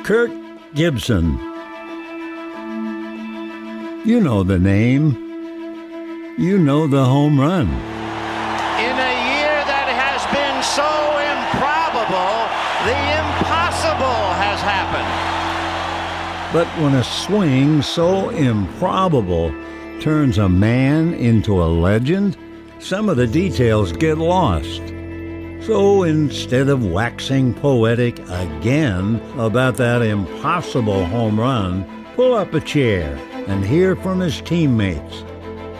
Kirk Gibson. You know the name. You know the home run. In a year that has been so improbable, the impossible has happened. But when a swing so improbable turns a man into a legend, some of the details get lost. So instead of waxing poetic again about that impossible home run, pull up a chair and hear from his teammates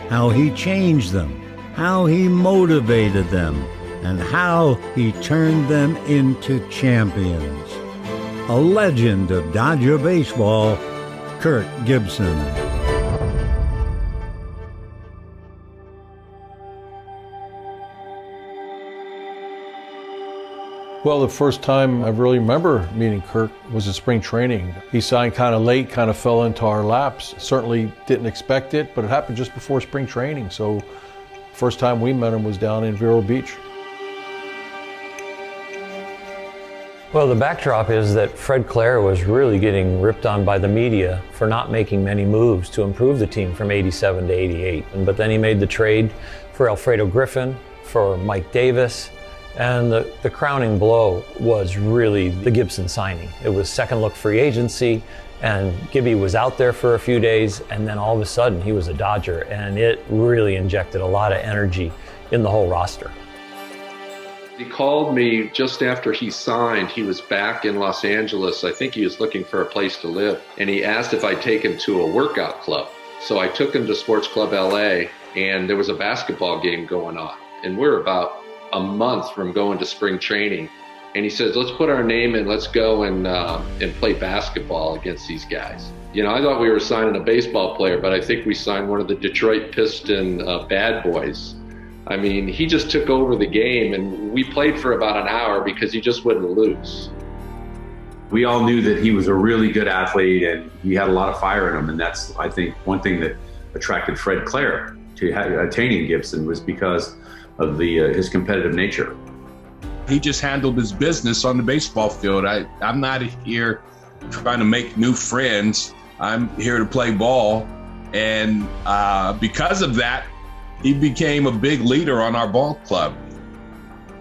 how he changed them, how he motivated them, and how he turned them into champions. A legend of Dodger baseball, Kirk Gibson. Well, the first time I really remember meeting Kirk was at spring training. He signed kind of late, kind of fell into our laps. Certainly didn't expect it, but it happened just before spring training. So first time we met him was down in Vero Beach. Well, the backdrop is that Fred Clare was really getting ripped on by the media for not making many moves to improve the team from 87 to 88. But then he made the trade for Alfredo Griffin, for Mike Davis, and the crowning blow was really the Gibson signing. It was second look free agency, and Gibby was out there for a few days, and then all of a sudden he was a Dodger, and it really injected a lot of energy in the whole roster. He called me just after he signed. He was back in Los Angeles. I think he was looking for a place to live, and he asked if I'd take him to a workout club. So I took him to Sports Club LA, and there was a basketball game going on, and we're about a month from going to spring training, and he says, let's put our name in, let's go and play basketball against these guys. You know, I thought we were signing a baseball player, but I think we signed one of the Detroit Piston bad boys. I mean, he just took over the game, and we played for about an hour because he just wouldn't lose. We all knew that he was a really good athlete, and he had a lot of fire in him, and that's, I think, one thing that attracted Fred Clare to attaining Gibson was because of his competitive nature. He just handled his business on the baseball field. I'm not here trying to make new friends. I'm here to play ball. And because of that, he became a big leader on our ball club.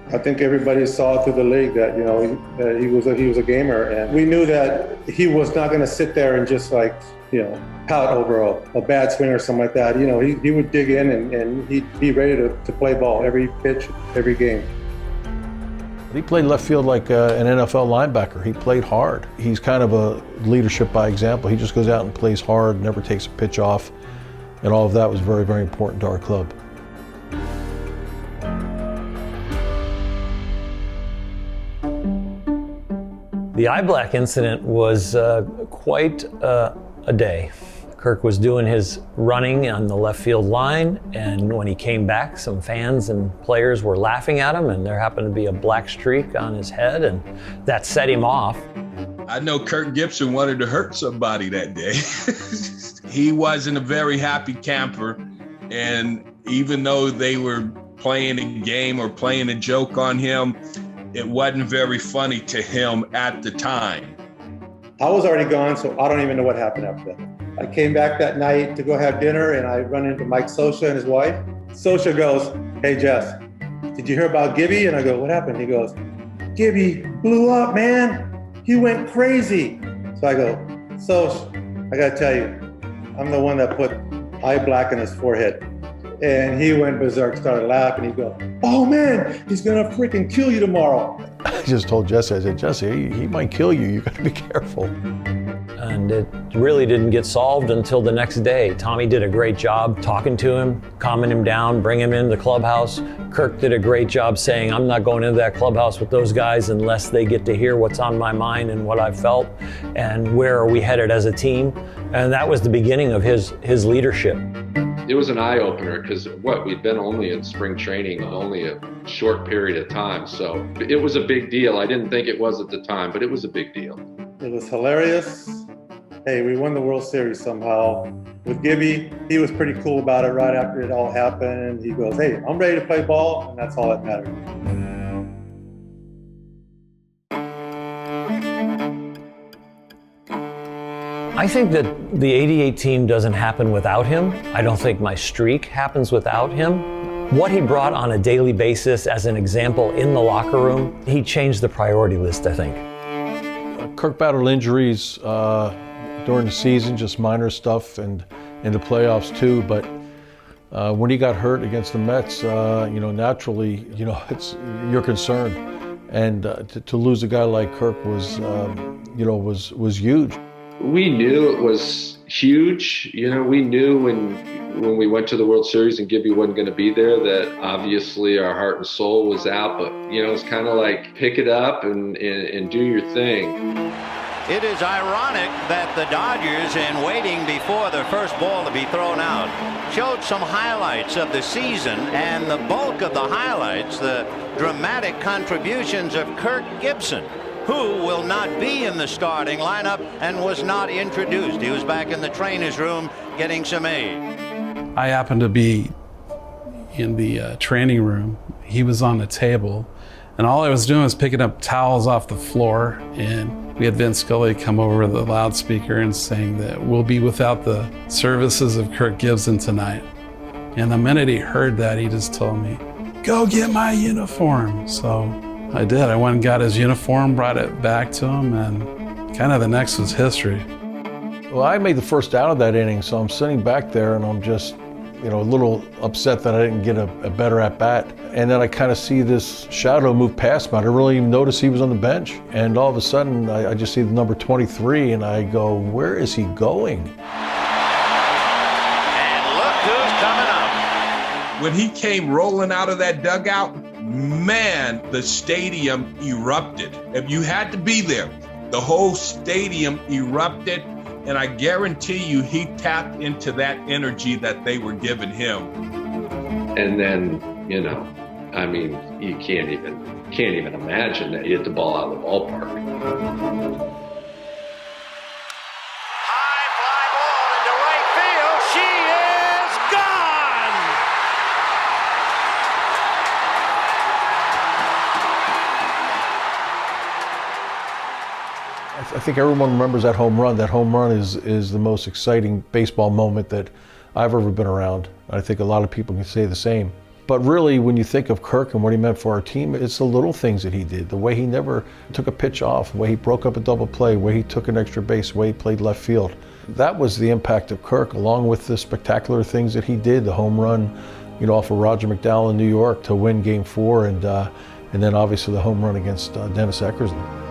I think everybody saw through the league that, you know, that he was a gamer, and we knew that he was not going to sit there and just pout over a bad swing or something like that. You know, he would dig in and he'd be ready to play ball every pitch, every game. He played left field like an NFL linebacker. He played hard. He's kind of a leadership by example. He just goes out and plays hard, never takes a pitch off, and all of that was very, very important to our club. The eye black incident was quite a day. Kirk was doing his running on the left field line, and when he came back, some fans and players were laughing at him, and there happened to be a black streak on his head, and that set him off. I know Kirk Gibson wanted to hurt somebody that day. He wasn't a very happy camper, and even though they were playing a game or playing a joke on him, it wasn't very funny to him at the time. I was already gone, so I don't even know what happened after that. I came back that night to go have dinner, and I run into Mike Scioscia and his wife. Scioscia goes, "Hey, Jess, did you hear about Gibby?" And I go, "What happened?" He goes, "Gibby blew up, man. He went crazy." So I go, "Scioscia, I gotta tell you, I'm the one that put eye black on his forehead." And he went berserk, started laughing. He goes, "Oh man, he's gonna freaking kill you tomorrow." I just told Jesse, I said, Jesse, he might kill you. You gotta be careful. And it really didn't get solved until the next day. Tommy did a great job talking to him, calming him down, bringing him into the clubhouse. Kirk did a great job saying, I'm not going into that clubhouse with those guys unless they get to hear what's on my mind and what I felt and where are we headed as a team. And that was the beginning of his leadership. It was an eye-opener because we'd been only in spring training only a short period of time. So it was a big deal. I didn't think it was at the time, but it was a big deal. It was hilarious. Hey, we won the World Series somehow. With Gibby, he was pretty cool about it right after it all happened. He goes, "Hey, I'm ready to play ball," and that's all that mattered. I think that the 88 team doesn't happen without him. I don't think my streak happens without him. What he brought on a daily basis as an example in the locker room, he changed the priority list, I think. Kirk battled injuries during the season, just minor stuff, and in the playoffs too. But when he got hurt against the Mets, naturally, you're concerned. And to lose a guy like Kirk was huge. We knew it was huge. We knew when we went to the World Series and Gibby wasn't going to be there that obviously our heart and soul was out. But, it's kind of like pick it up and do your thing. It is ironic that the Dodgers, in waiting before the first ball to be thrown out, showed some highlights of the season, and the bulk of the highlights, the dramatic contributions of Kirk Gibson, who will not be in the starting lineup and was not introduced. He was back in the trainer's room getting some aid. I happened to be in the training room. He was on the table, and all I was doing was picking up towels off the floor, and we had Vince Scully come over the loudspeaker and saying that we'll be without the services of Kirk Gibson tonight. And the minute he heard that, he just told me, "Go get my uniform." So I did. I went and got his uniform, brought it back to him, and kind of the next was history. Well, I made the first out of that inning, so I'm sitting back there and I'm just, a little upset that I didn't get a better at-bat. And then I kind of see this shadow move past me. I didn't really even notice he was on the bench. And all of a sudden, I just see the number 23, and I go, where is he going? And look who's coming up. When he came rolling out of that dugout, man, the stadium erupted. If you had to be there, the whole stadium erupted. And I guarantee you he tapped into that energy that they were giving him. And then, you can't even imagine that you hit the ball out of the ballpark. High fly ball into right field. She is gone. I think everyone remembers that home run. That home run is the most exciting baseball moment that I've ever been around. I think a lot of people can say the same. But really, when you think of Kirk and what he meant for our team, it's the little things that he did. The way he never took a pitch off, the way he broke up a double play, the way he took an extra base, the way he played left field. That was the impact of Kirk, along with the spectacular things that he did. The home run, off of Roger McDowell in New York to win Game 4, and then obviously the home run against Dennis Eckersley.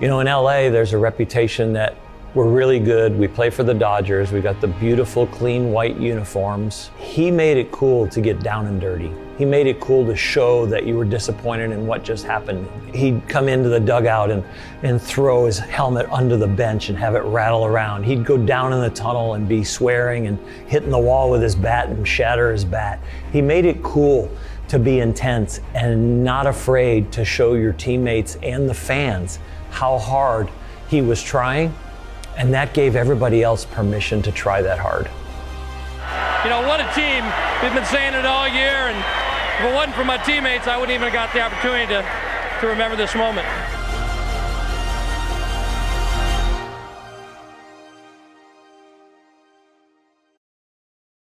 In LA, there's a reputation that we're really good. We play for the Dodgers. We got the beautiful, clean white uniforms. He made it cool to get down and dirty. He made it cool to show that you were disappointed in what just happened. He'd come into the dugout and throw his helmet under the bench and have it rattle around. He'd go down in the tunnel and be swearing and hitting the wall with his bat and shatter his bat. He made it cool to be intense and not afraid to show your teammates and the fans how hard he was trying, and that gave everybody else permission to try that hard. What a team. We've been saying it all year, and if it wasn't for my teammates, I wouldn't even have got the opportunity to remember this moment.